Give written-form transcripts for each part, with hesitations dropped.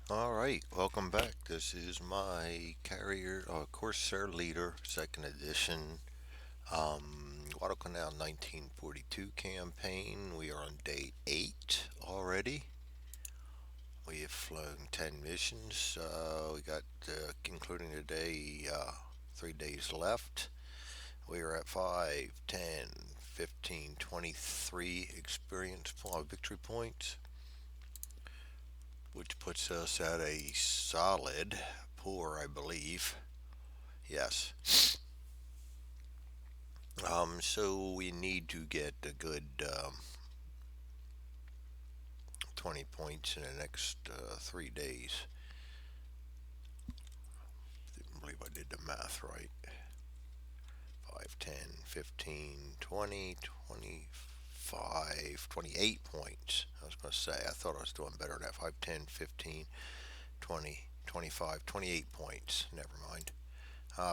All right, welcome back. This is my carrier, Corsair Leader, second edition, Guadalcanal 1942 campaign. We are on day 8 already. We have flown 10 missions. We got, including today, 3 days left. We are at 5, 10, 15, 23 experience victory points, which puts us at a solid poor, I believe. Yes. So we need to get a good 20 points in the next 3 days. Didn't believe I did the math right. 5, 10, 15, 20, 25, 28 points. I was going to say, I thought I was doing better than that. 5, 10, 15, 20, 25, 28 points. Never mind.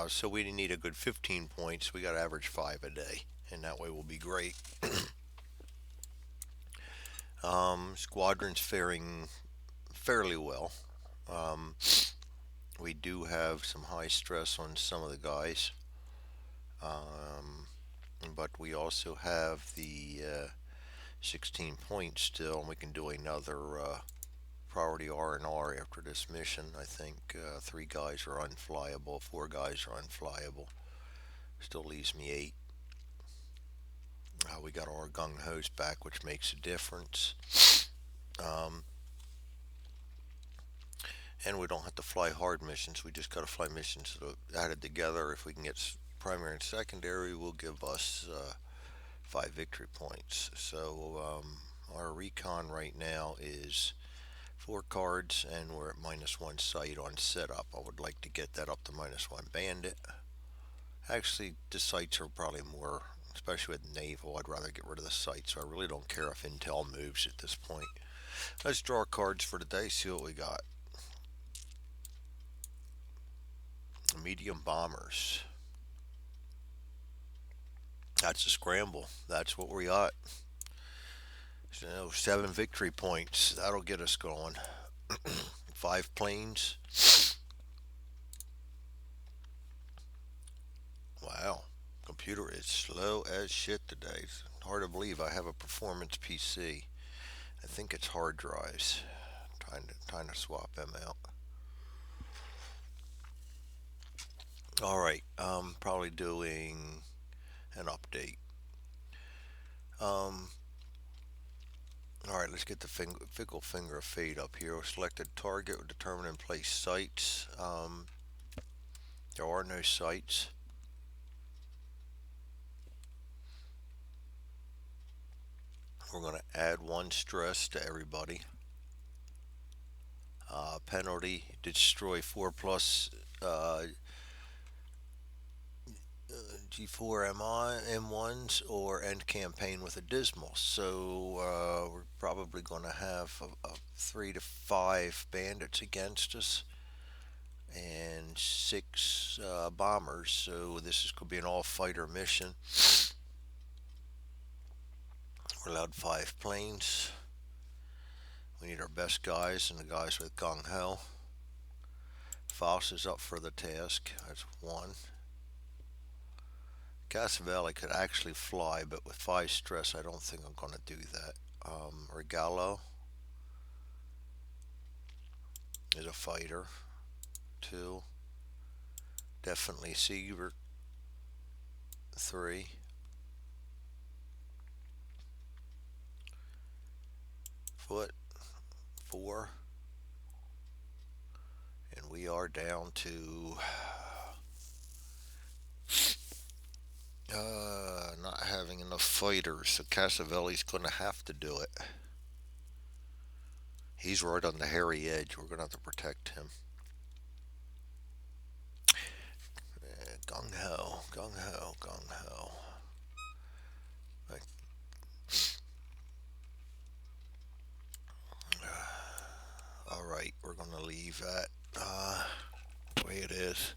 So we need a good 15 points. We got to average 5 a day, and that way we'll be great. Squadron's faring fairly well. Um, we do have some high stress on some of the guys, um, but we also have the 16 points still, and we can do another priority R&R after this mission. I think 3 guys are unflyable, 4 guys are unflyable. Still leaves me 8. We got our gung hos back, which makes a difference. Um, and we don't have to fly hard missions. We just got to fly missions that are added together. If we can get primary and secondary, will give us 5 victory points. So our recon right now is 4 cards, and we're at -1 sight on setup. I would like to get that up to -1 bandit. Actually, the sights are probably more, especially with naval. I'd rather get rid of the sights. So I really don't care if intel moves at this point. Let's draw cards for today. See what we got. Medium bombers. That's a scramble. That's what we got. So 7 victory points. That'll get us going. 5 planes. Wow. Computer is slow as shit today. It's hard to believe I have a performance PC. I think it's hard drives. Trying to swap them out. All right. Probably doing an update. Um, all right. Let's get the fickle finger of fate up here. Selected target will determine and place sights. There are no sights. We're going to add 1 stress to everybody. Penalty: destroy 4+ G4 M1s or end campaign with a dismal. So we're probably going to have 3 to 5 bandits against us and 6 bombers. So this is going to be an all-fighter mission. We're allowed 5 planes. We need our best guys and the guys with gung ho. Faust is up for the task. That's 1. Casavelli could actually fly, but with 5 stress, I don't think I'm going to do that. Regalo is a fighter. 2. Definitely Siebert. 3. Foot. 4. And we are down to not having enough fighters, so Casavelli's going to have to do it. He's right on the hairy edge. We're going to have to protect him. Gung ho, gung ho, gung ho. All right, we're going to leave that the way it is.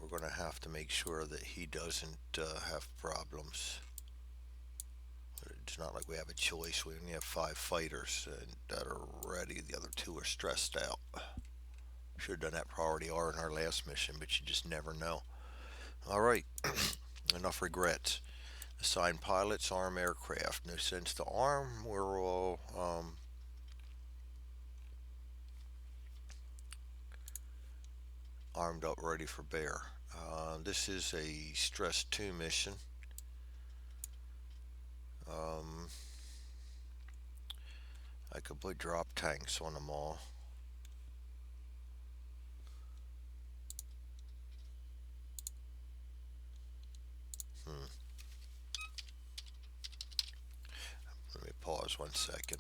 We're going to have to make sure that he doesn't have problems. It's not like we have a choice. We only have 5 fighters that are ready. The other 2 are stressed out. Should have done that priority R in our last mission, but you just never know. All right, enough regrets. Assign pilots, arm aircraft. No sense to arm. We're all armed up, ready for bear. This is a stress 2 mission. Um, I could put drop tanks on them all. Hmm. Let me pause 1 second.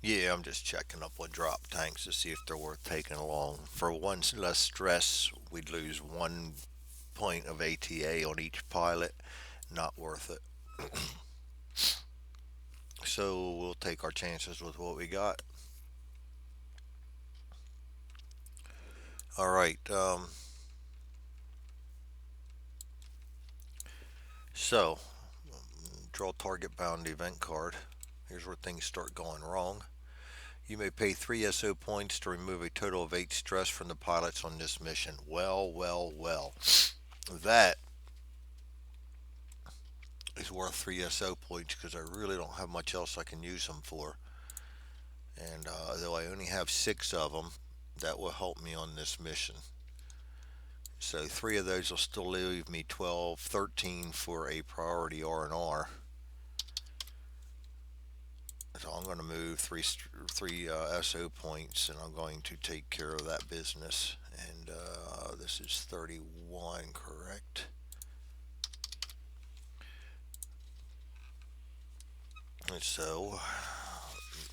Yeah, I'm just checking up on drop tanks to see if they're worth taking along. For one less stress, we'd lose 1 point of ATA on each pilot. Not worth it. So we'll take our chances with what we got. All right. So draw target bound event card. Here's where things start going wrong. You may pay 3 SO points to remove a total of 8 stress from the pilots on this mission. Well, well, well. That is worth 3 SO points because I really don't have much else I can use them for. And though I only have 6 of them, that will help me on this mission. So 3 of those will still leave me 12, 13 for a priority R&R. So I'm going to move three SO points, and I'm going to take care of that business. And this is 31, correct? And so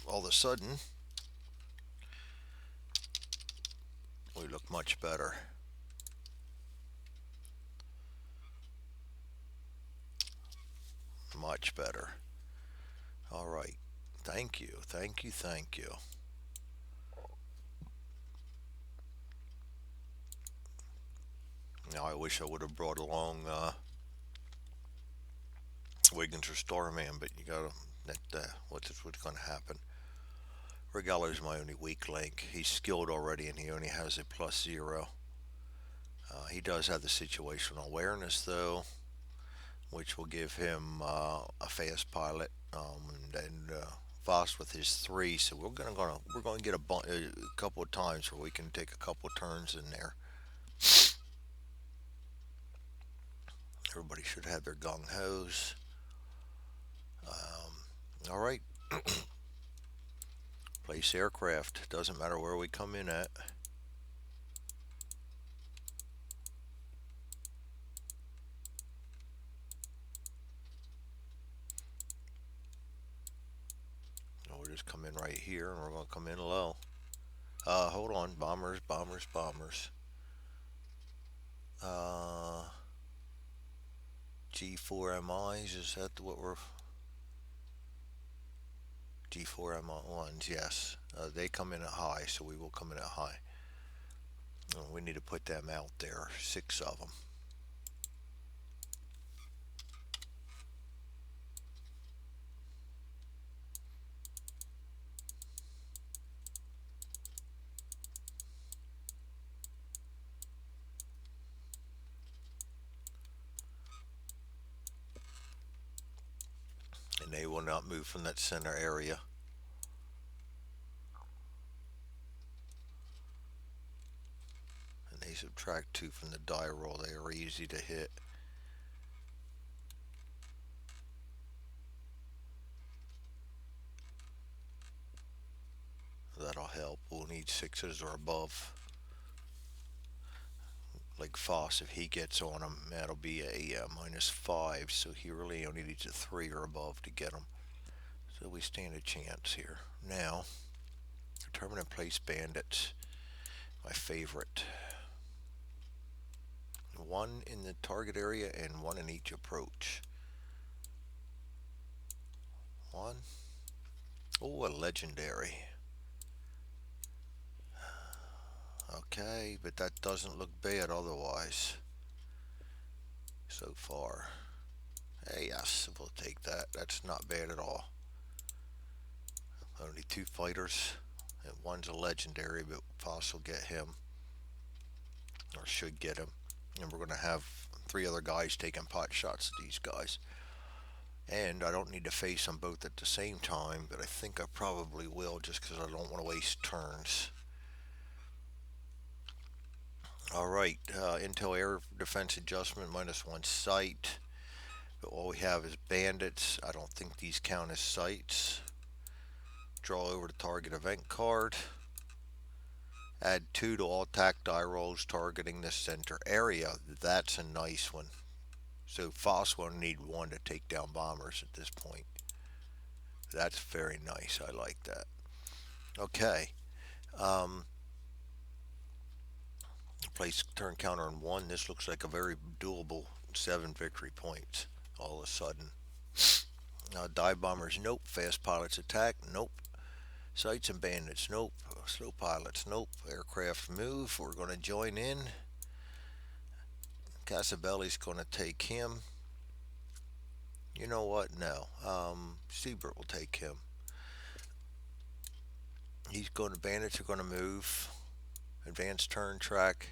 all of a sudden, we look much better. Much better. All right. Thank you. Thank you. Thank you. Now I wish I would have brought along Wiggins or Starman, but you gotta. What's going to happen? Regallo's my only weak link. He's skilled already, and he only has a +0. He does have the situational awareness though, which will give him a fast pilot, and Voss with his 3. So we're going to get a couple of times where we can take a couple of turns in there. Everybody should have their gung hos. All right. Place aircraft. Doesn't matter where we come in at. We'll just come in right here, and we're going to come in low. Hold on. Bombers, bombers, bombers. G4MIs, is that what we're... G4M1s, yes. They come in at high, so we will come in at high. We need to put them out there, 6 of them. And they will not move from that center area. And they subtract 2 from the die roll. They are easy to hit. That'll help. We'll need 6s or above. Like Foss, if he gets on him, that'll be a -5. So he really only needs a 3 or above to get him. So we stand a chance here. Now, determine and place bandits. My favorite. 1 in the target area and 1 in each approach. 1. Oh, a legendary. Okay, but that doesn't look bad otherwise. So far. Yes, we'll take that. That's not bad at all. Only two fighters. And one's a legendary, but Foss will get him, or should get him. And we're going to have three other guys taking pot shots at these guys. And I don't need to face them both at the same time, but I think I probably will just because I don't want to waste turns. All right, Intel Air Defense Adjustment -1 sight. But all we have is bandits. I don't think these count as sights. Draw over the target event card. Add 2 to all attack die rolls targeting the center area. That's a nice one. So Foss will need 1 to take down bombers at this point. That's very nice. I like that. Okay. Um, Place turn counter on 1. This looks like a very doable 7 victory points all of a sudden. Dive bombers, nope. Fast pilots attack, nope. Sights and bandits, nope. Slow pilots, nope. Aircraft move, we're going to join in. Casabelli's going to take him. You know what? No. Siebert will take him. He's going to, bandits are going to move. Advanced turn track.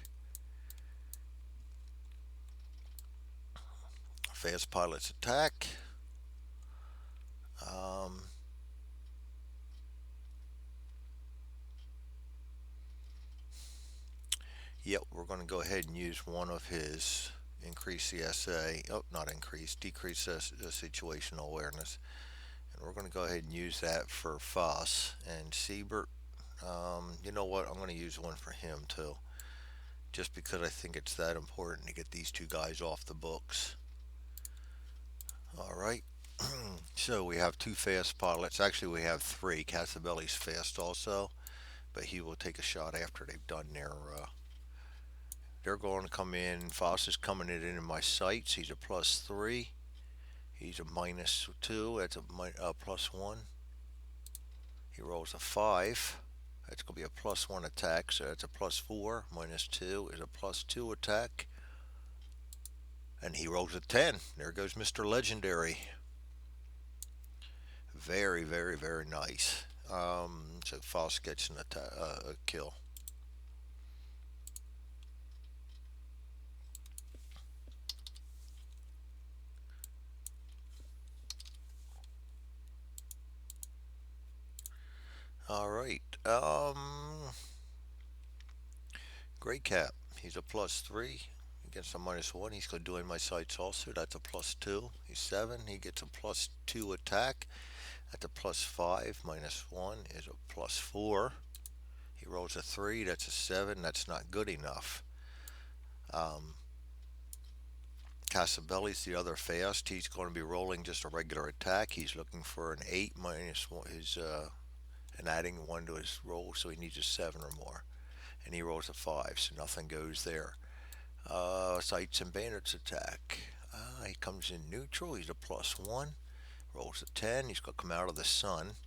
Fast pilots attack. Um, yep, we're going to go ahead and use one of his. Increase the SA. Oh, not increase. Decrease the situational awareness. And we're going to go ahead and use that for Foss and Siebert. You know what? I'm going to use one for him too. Just because I think it's that important to get these two guys off the books. All right. So we have 2 fast pilots. Actually, we have 3. Casabelli's fast also, but he will take a shot after they've done their. They're going to come in. Foss is coming in my sights. He's a +3. He's a -2. That's a +1. He rolls a 5. That's going to be a +1 attack. So that's a +4. -2 is a +2 attack. And he rolls a 10. There goes Mr. Legendary. Very, very, very nice. So Foss gets a kill. All right. Gray Cap. He's a +3. He gets a -1. He's going to do in my sights also. That's a +2. He's 7. He gets a +2 attack. That's a +5. -1 is a +4. He rolls a 3. That's a 7. That's not good enough. Casabelli's the other fast. He's going to be rolling just a regular attack. He's looking for an 8 -1. And adding 1 to his roll, so he needs a 7 or more. And he rolls a 5, so nothing goes there. Sights and bandits attack. He comes in neutral. He's a +1. Rolls a 10. He's going to come out of the sun.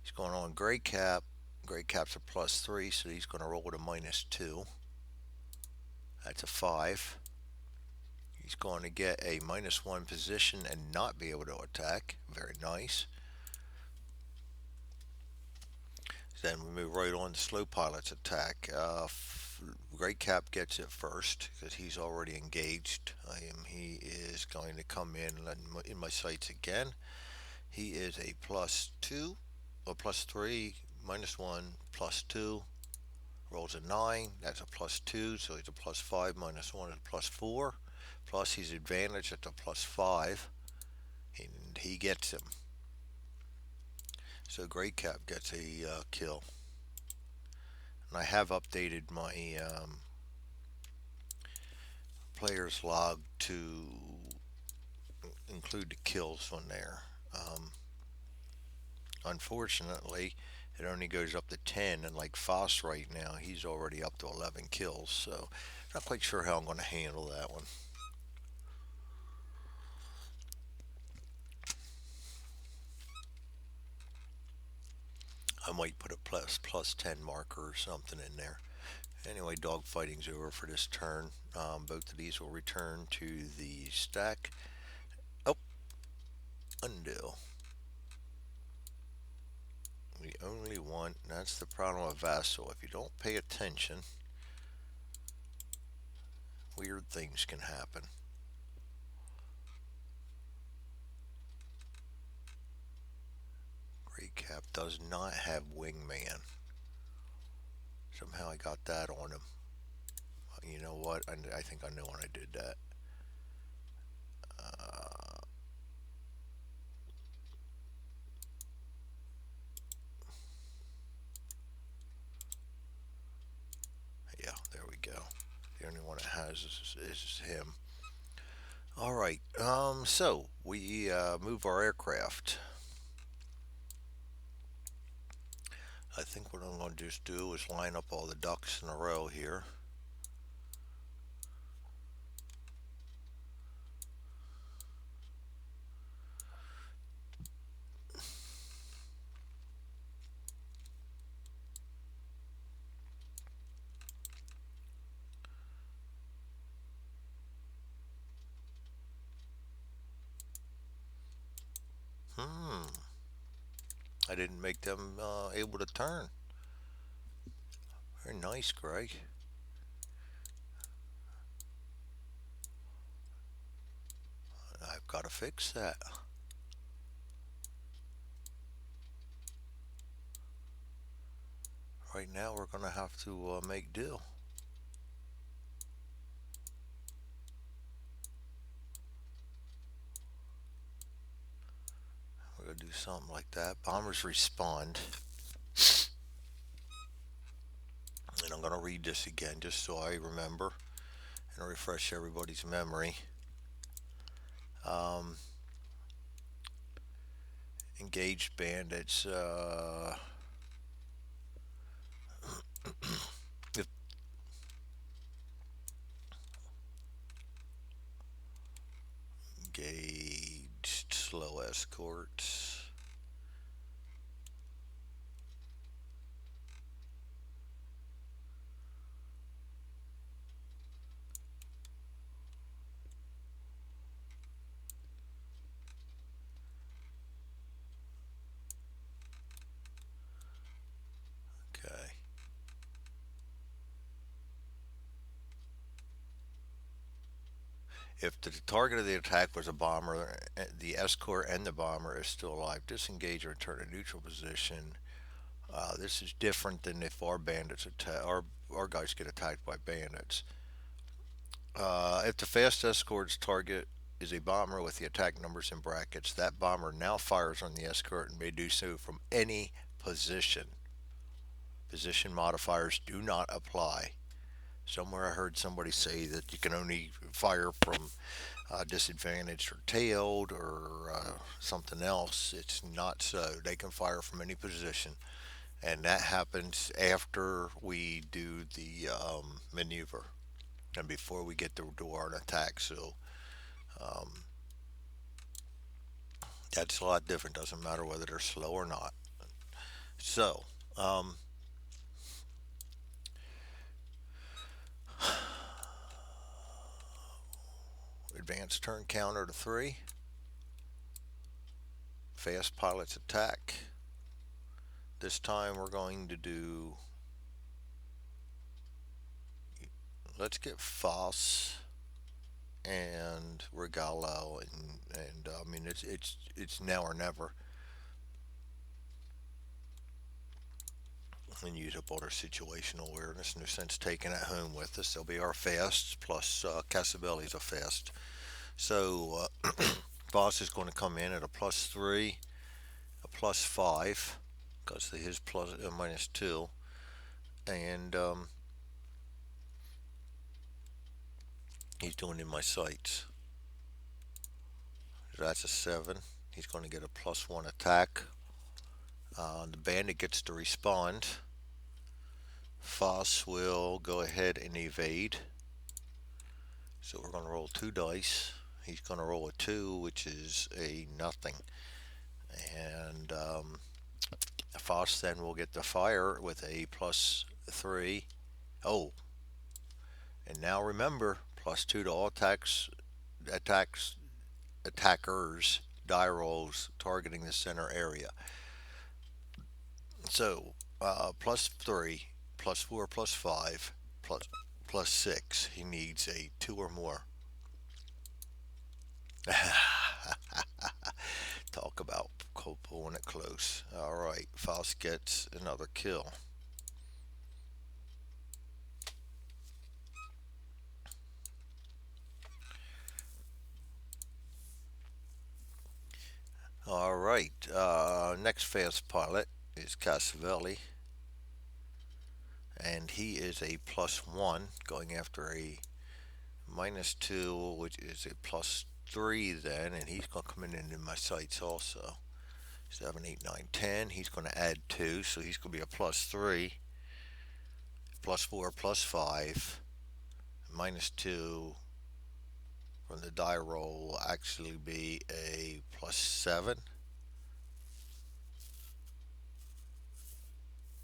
He's going on Gray Cap. Gray Cap's a +3, so he's going to roll with a -2. That's a 5. He's going to get a -1 position and not be able to attack. Very nice. Then we move right on to slow pilot's attack. Great Cap gets it first because he's already engaged. He is going to come in my sights again. He is a +2, or +3, -1, +2. Rolls a 9. That's a +2, so he's a +5. -1 is a +4. Plus he's advantaged at the +5, and he gets him. So Great Cap gets a kill. And I have updated my player's log to include the kills on there. Unfortunately, it only goes up to 10, and like Foss right now, he's already up to 11 kills. So not quite sure how I'm going to handle that one. I might put a +10 marker or something in there. Anyway, dogfighting's over for this turn. Both of these will return to the stack. Oh, Undo. We only want, that's the problem with Vassal. If you don't pay attention, weird things can happen. Gray Cap does not have Wingman. Somehow I got that on him. You know what? I think I know when I did that. Uh, yeah, there we go. The only one it has is him. All right. So we move our aircraft. I think what I'm going to just do is line up all the ducks in a row here. Hmm. I didn't make them able to turn. Very nice, Greg. I've got to fix that. Right now, we're going to have to make do. We're going to do something like that. Bombers respond. And I'm going to read this again just so I remember and refresh everybody's memory. Um, Engaged bandits. If engaged slow escorts. Okay. If the target of the attack was a bomber, the escort and the bomber is still alive. Disengage or return to neutral position. This is different than if our bandits attack. Our guys get attacked by bandits. If the fast escort's target is a bomber with the attack numbers in brackets, that bomber now fires on the escort and may do so from any position. Position modifiers do not apply. Somewhere I heard somebody say that you can only fire from disadvantaged or tailed or something else. It's not so. They can fire from any position, and that happens after we do the maneuver and before we get to do our attack. So um, that's a lot different. Doesn't matter whether they're slow or not. So um, advanced turn counter to 3. Fast pilots attack. This time we're going to do. Let's get Foss and Regalo, and I mean it's now or never, and use up all our situational awareness. No sense taking it home with us. They'll be our fasts plus Casabelli's a fast. So Foss is going to come in at a +3, a +5, because his plus -2, and he's doing in my sights. So that's a 7. He's going to get a +1 attack. The bandit gets to respond. Foss will go ahead and evade. So we're going to roll 2 dice. He's going to roll a 2, which is a nothing. And Foss then will get the fire with a +3. Oh, and now remember, +2 to all attacks, attackers, die rolls targeting the center area. So plus 3, plus 4, plus 5, plus 6. He needs a 2 or more. Talk about pulling it close. All right, Faust gets another kill. All right, next fast pilot is Cassavelli, and he is a plus 1 going after a minus 2, which is a plus 3 then, and he's going to come in into my sights also. 7, 8, 9, 10. He's going to add 2, so he's going to be a plus 3, plus 4, plus 5, minus 2 from the die roll will actually be a plus 7.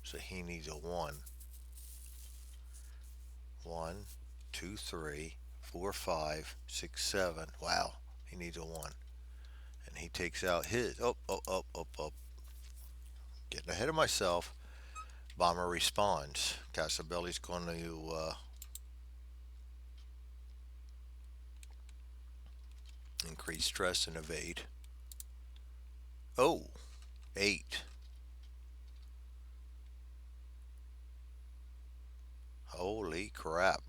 So he needs a 1. 1, 2, 3, 4, 5, 6, 7. Wow, he needs a 1. And he takes out his. Up, up, up, up, up. Getting ahead of myself. Bomber responds. Casabelli's going to increase stress and evade. Oh, 8. Holy crap.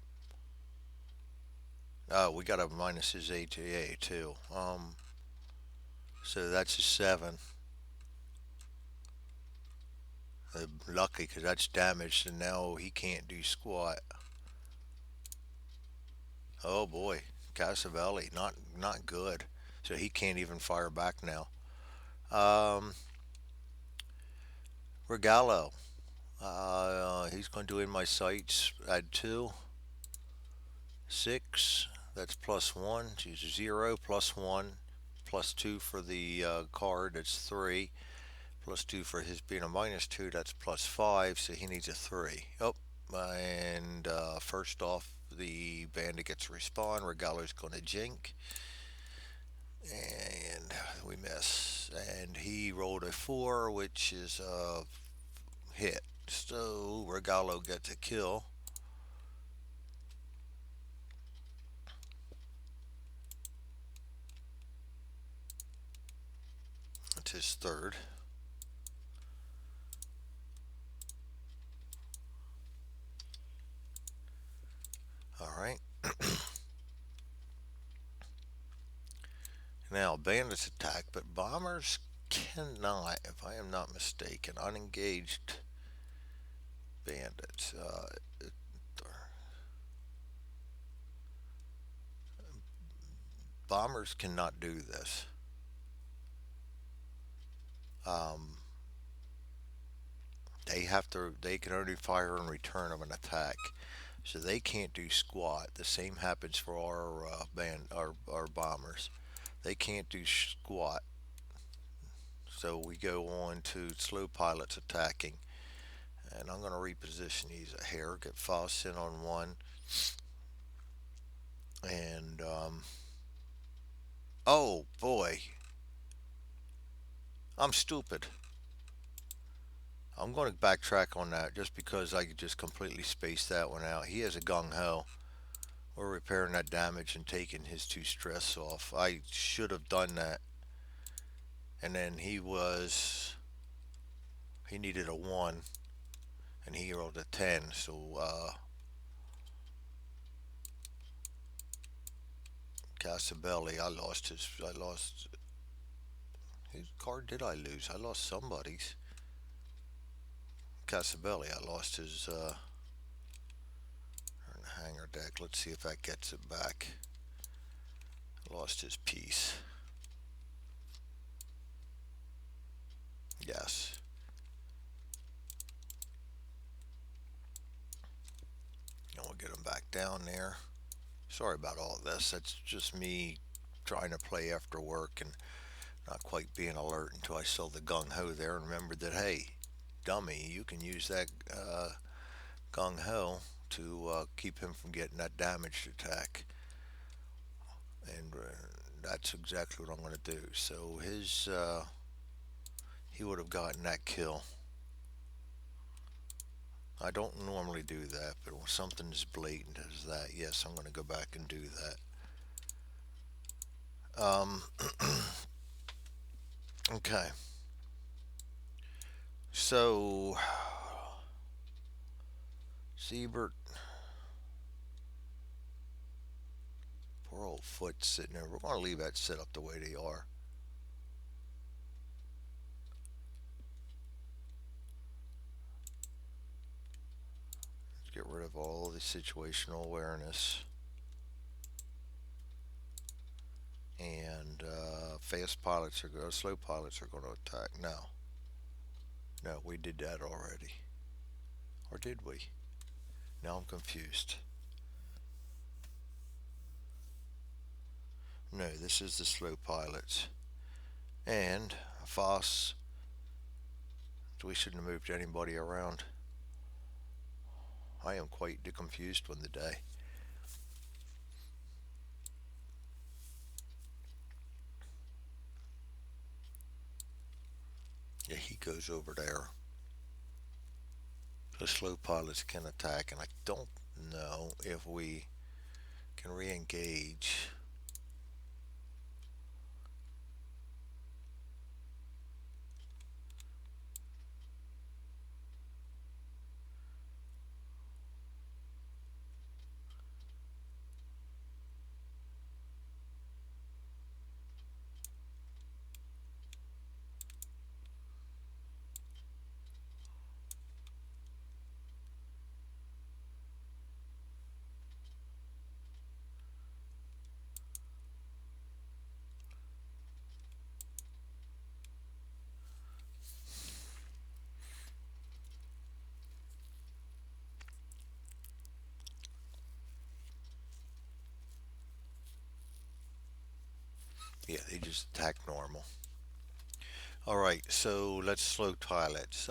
Oh, we got to minus his ATA too. So that's a 7. Lucky because that's damaged and now he can't do squat. Oh boy, Casavelli, not good. So he can't even fire back now. Um, Regalo, he's going to do in my sights. Add 2, 6. That's plus 1. She's 0 plus 1, plus 2 for the card. That's 3. Plus 2 for his being a minus 2. That's plus 5. So he needs a 3. Oh, and first off, the bandit gets a respawn. Regalo's going to jink. And we miss. And he rolled a 4, which is a hit. So Regalo gets a kill. It's his third. All right. Now bandits attack, but bombers cannot, if I am not mistaken, unengaged bandits. Bombers cannot do this. Um, they have to. They can only fire in return of an attack, so they can't do squat. The same happens for our bombers. They can't do squat. So we go on to slow pilots attacking, and I'm going to reposition these a hair. Get Faust in on one, and oh boy, I'm stupid. I'm going to backtrack on that just because I just completely spaced that one out. He has a gung ho. We're repairing that damage and taking his 2 stress off. I should have done that. And then he needed a 1 and he rolled a 10. So Casabelli, I lost his card. Did I lose? I lost somebody's. Casabelli, I lost his hanger deck. Let's see if that gets it back. Lost his piece. Yes. And we'll get him back down there. Sorry about all this. That's just me trying to play after work and not quite being alert until I saw the gung ho there and remembered that, hey, dummy, you can use that gung ho to keep him from getting that damaged attack. And that's exactly what I'm going to do. So he would have gotten that kill. I don't normally do that, but when something as blatant as that, yes, I'm going to go back and do that. Okay. So, Siebert, poor old foot sitting there. We're going to leave that set up the way they are. Let's get rid of all the situational awareness. And fast pilots are going, slow pilots are going to attack. No, no, we did that already, or did we? Now I'm confused. No, this is the slow pilots. And Foss, we shouldn't have moved anybody around. I am quite the confused one today. Yeah, he goes over there. The slow pilots can attack, and I don't know if we can re-engage. Yeah, they just attack normal. All right, so let's slow pilots.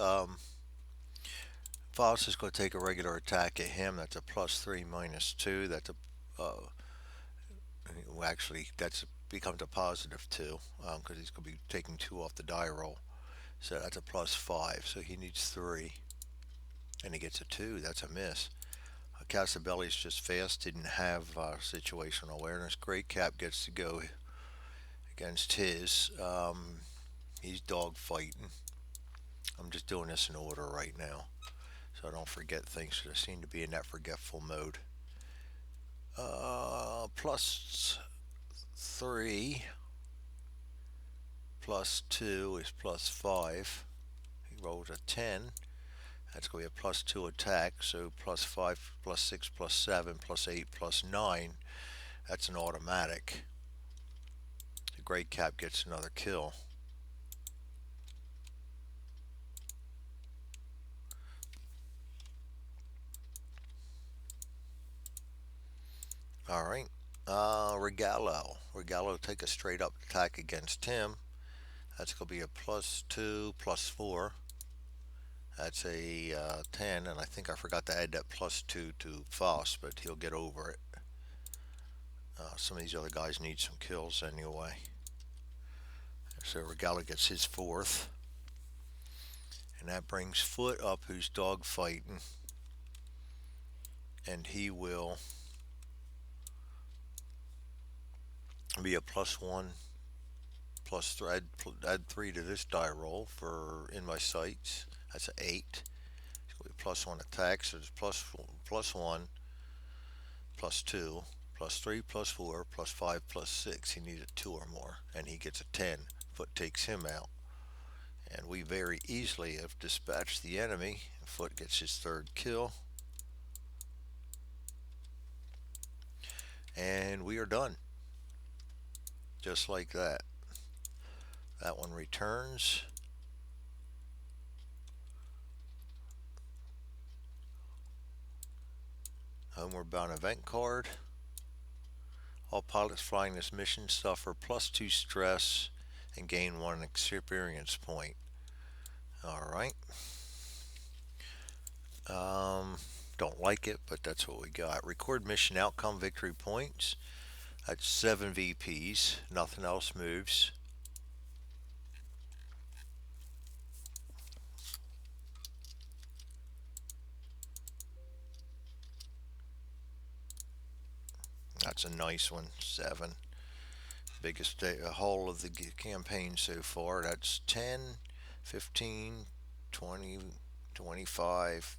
Foss is going to take a regular attack at him. That's a +3 -2. That's a well, actually that's becomes a +2 because he's going to be taking 2 off the die roll. So that's a +5. So he needs 3, and he gets a 2. That's a miss. Casabelli's just fast. Didn't have situational awareness. Great Cap gets to go against his. He's dog fighting. I'm just doing this in order right now, so I don't forget things. I seem to be in that forgetful mode. +3 +2 is +5. He rolls a 10. That's going to be a +2 attack. So +5, +6, +7, +8, +9. That's an automatic. The Great Cap gets another kill. All right. Regalo. Regalo take a straight up attack against him. That's going to be a +2, +4. That's a 10, and I think I forgot to add that +2 to Foss, but he'll get over it. Some of these other guys need some kills anyway. So Regala gets his 4th. And that brings Foot up, who's dog fighting. And he will be a +1, +3. Add 3 to this die roll for in my sights. That's an 8. It's going to be +1 attack, so it's +1, +2, +3, +4, +5, +6. He needs a 2 or more, and he gets a 10. Foot takes him out. And we very easily have dispatched the enemy. Foot gets his 3rd kill. And we are done. Just like that. That one returns. Homeward bound event card. All pilots flying this mission suffer +2 stress and gain 1 experience point. Alright. Don't like it, but that's what we got. Record mission outcome victory points. That's 7 VPs. Nothing else moves. That's a nice one. 7. Biggest haul of the campaign so far. That's 10, 15, 20, 25,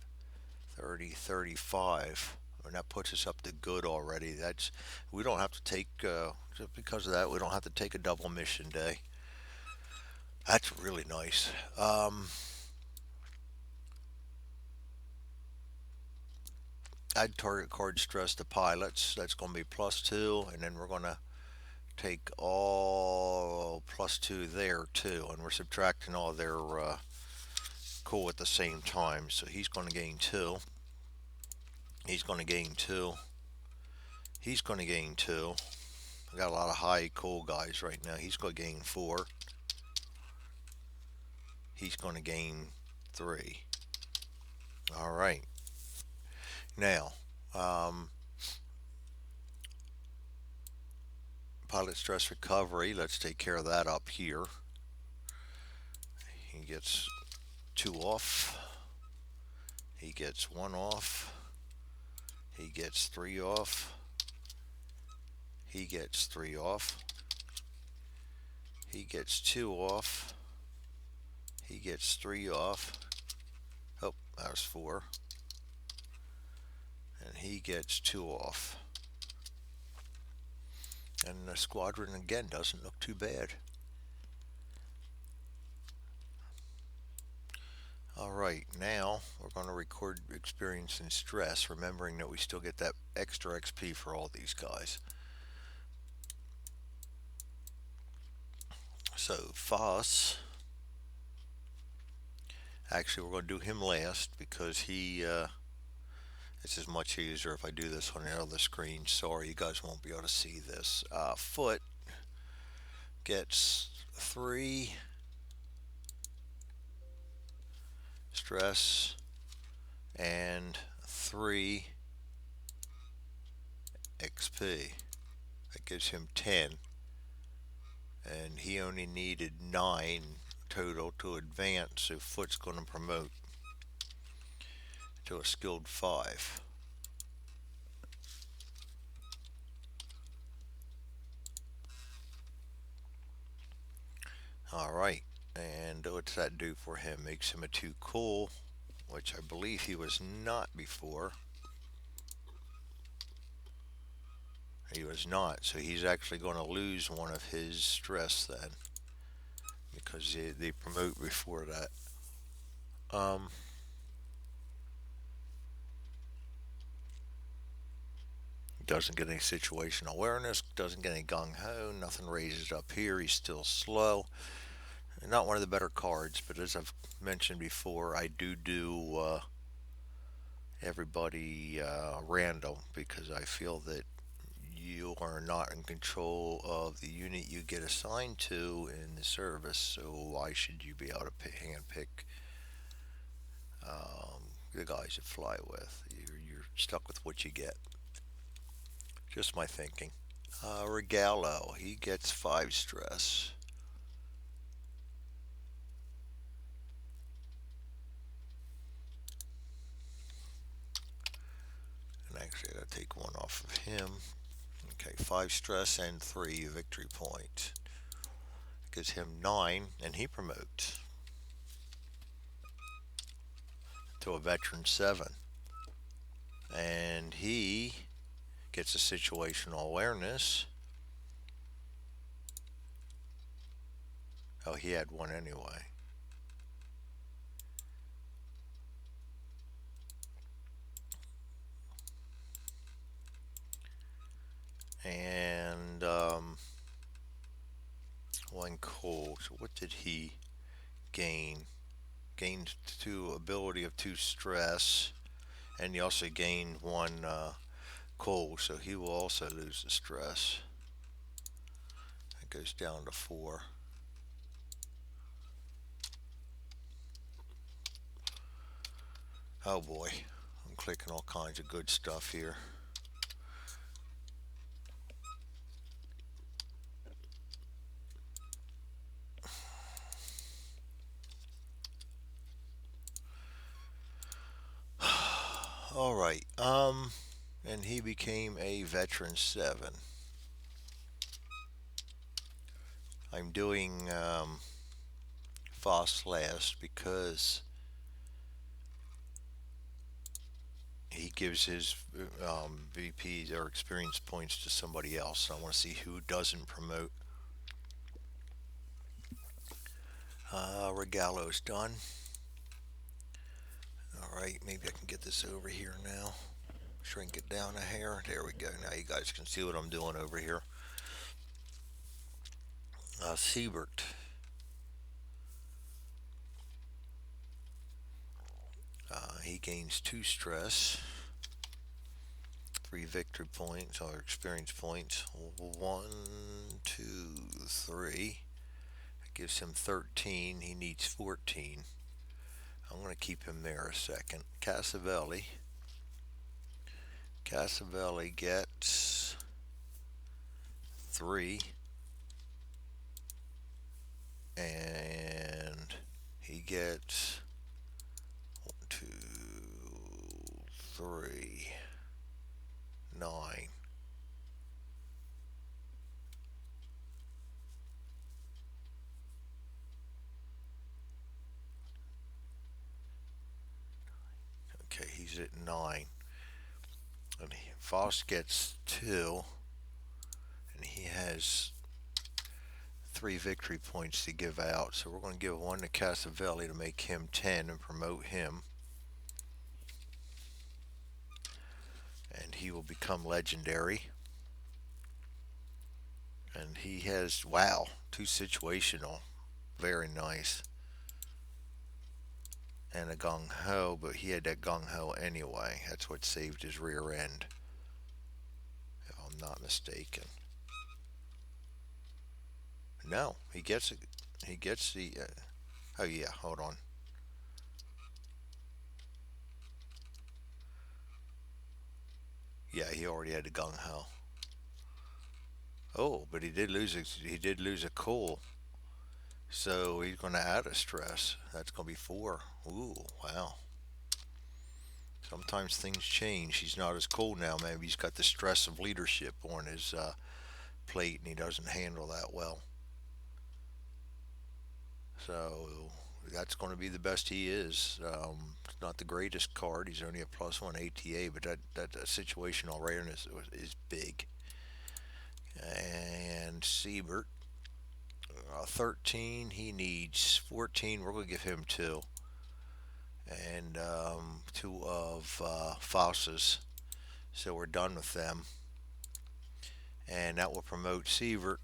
30, 35. And that puts us up to good already. That's we don't have to take just because of that. We don't have to take a double mission day. That's really nice. I'd target card stress the pilots. That's going to be +2, and then we're going to take all +2 there too, and we're subtracting all their cool at the same time. So he's going to gain 2. He's going to gain 2. He's going to gain 2. We got a lot of high cool guys right now. He's going to gain 4. He's going to gain 3. All right. Now, um, pilot stress recovery. Let's take care of that up here. He gets 2 off. He gets 1 off. He gets 3 off. He gets 3 off. He gets 2 off. He gets 3 off. Oh, that was 4. And he gets 2 off. And the squadron again doesn't look too bad. Alright, now we're going to record experience and stress, remembering that we still get that extra XP for all these guys. So, Foss, actually we're going to do him last because this is much easier if I do this on the other screen. Sorry, you guys won't be able to see this. Foot gets 3 stress and 3 XP. That gives him 10. And he only needed 9 total to advance, so Foot's going to promote to a skilled 5. Alright, and what's that do for him? Makes him a 2 cool, which I believe he was not before. He was not, so he's actually going to lose 1 of his stress then, because they promote before that. Doesn't get any situational awareness, doesn't get any gung-ho, nothing raises up here, he's still slow. Not one of the better cards, but as I've mentioned before, I do everybody random because I feel that you are not in control of the unit you get assigned to in the service, so why should you be able to hand pick the guys you fly with? You're stuck with what you get. Just my thinking. Regalo, he gets 5 stress. And actually, I gotta take 1 off of him. Okay, 5 stress and 3 victory points. Gives him 9, and he promotes to a veteran 7. And he gets a situational awareness. Oh, he had 1 anyway. And 1 cool. So what did he gain? Gained 2 ability of 2 stress, and he also gained 1 cool, so he will also lose the stress. It goes down to 4. Oh boy, I'm clicking all kinds of good stuff here. All right. And he became a veteran 7. I'm doing Foss last because he gives his VPs or experience points to somebody else. I want to see who doesn't promote. Regalo's done. All right, maybe I can get this over here now. Shrink it down a hair. There we go. Now you guys can see what I'm doing over here. Siebert. He gains 2 stress, 3 victory points or experience points. One, two, three. That gives him 13. He needs 14. I'm going to keep him there a second. Cassavelli. Cassavelli gets 3. And he gets 1, 2, 3, 9. Okay, he's at 9. And Foss gets 2. And he has 3 victory points to give out. So we're going to give 1 to Cassavelli to make him 10 and promote him. And he will become legendary. And he has, wow, 2 situational. Very nice. And a gung ho, but he had that gung ho anyway. That's what saved his rear end, if I'm not mistaken. No, he gets it. He gets the. Oh yeah, hold on. Yeah, he already had the gung ho. Oh, but he did lose. He did lose a cool. So he's going to add a stress. That's going to be 4. Ooh, wow. Sometimes things change. He's not as cool now. Maybe he's got the stress of leadership on his plate, and he doesn't handle that well. So that's going to be the best he is. It's not the greatest card. He's only a +1 ATA, but that situational awareness is big. And Siebert, 13. He needs 14. We're going to give him 2. And 2 of Foss's. So we're done with them. And that will promote Sievert.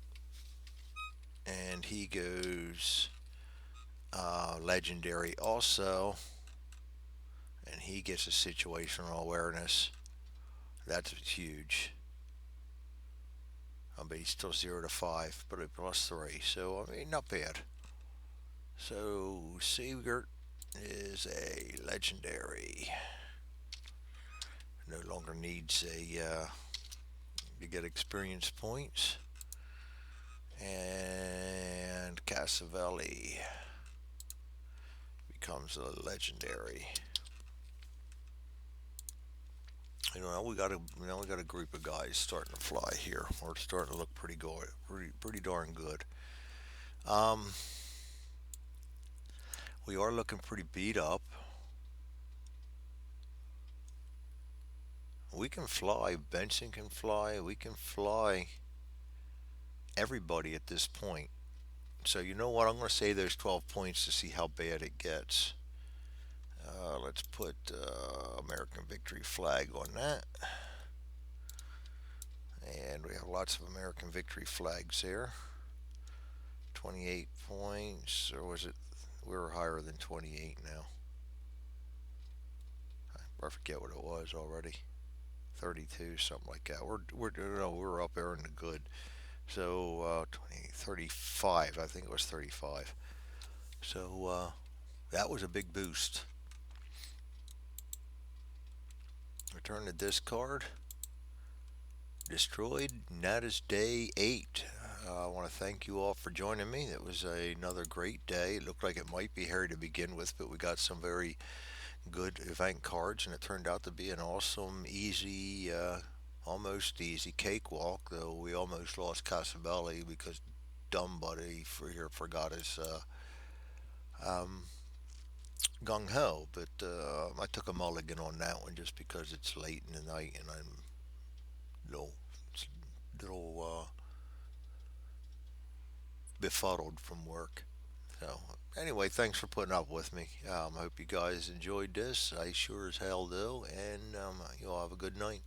And he goes legendary also. And he gets a situational awareness. That's huge. But he's still 0 to 5, but a +3. So, I mean, not bad. So, Sievert is a legendary. No longer needs to get experience points. And Cassavelli becomes a legendary. We got a group of guys starting to fly here. We're starting to look pretty good, pretty darn good. Um, we are looking pretty beat up. We can fly. Benson can fly. We can fly everybody at this point. So you know what? I'm going to say there's 12 points to see how bad it gets. Let's put American Victory flag on that. And we have lots of American Victory flags there. 28 points, or was it? We're higher than 28 now. I forget what it was already. 32, something like that. We're up there in the good. So 20, 35. I think it was 35. So that was a big boost. Return the discard. Destroyed. And that is day 8. I want to thank you all for joining me. It was another great day. It looked like it might be hairy to begin with, but we got some very good event cards, and it turned out to be an awesome, easy, almost easy cakewalk. Though we almost lost Casabelli because dumb buddy for here forgot his gung ho. But I took a mulligan on that one just because it's late in the night and I'm little little befuddled from work. So anyway, thanks for putting up with me. I hope you guys enjoyed this. I sure as hell do, and you all have a good night.